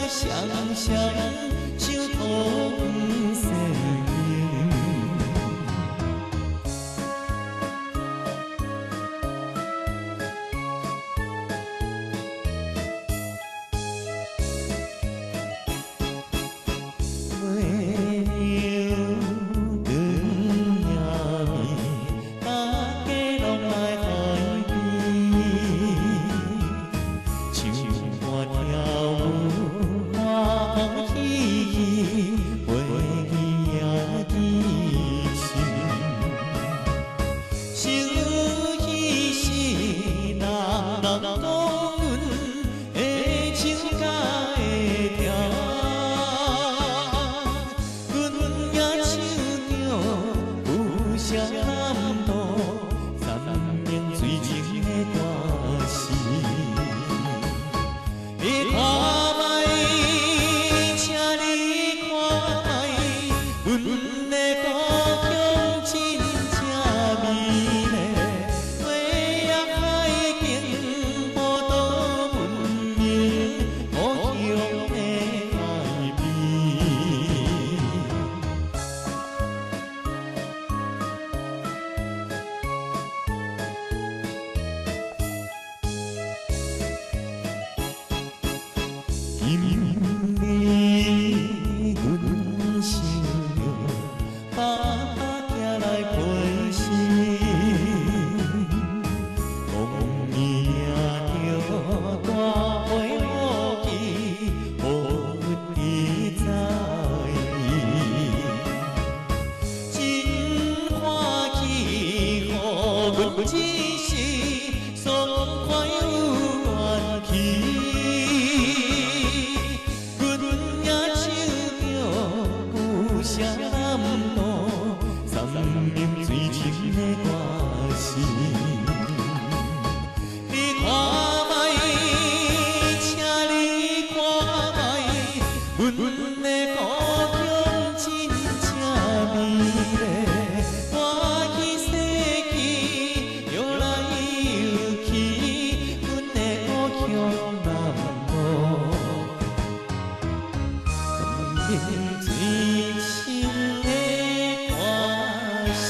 双双手托黄色明。今日阮想着爸爸行来陪身，往年也着大杯好记，无你知。真欢喜，予阮一时爽快有缘起。 谁难渡三明水深的歌词？你看卖，请你看卖，阮的故乡真正美丽。我去世纪游来游去，阮的故乡南部。 水深的歌声。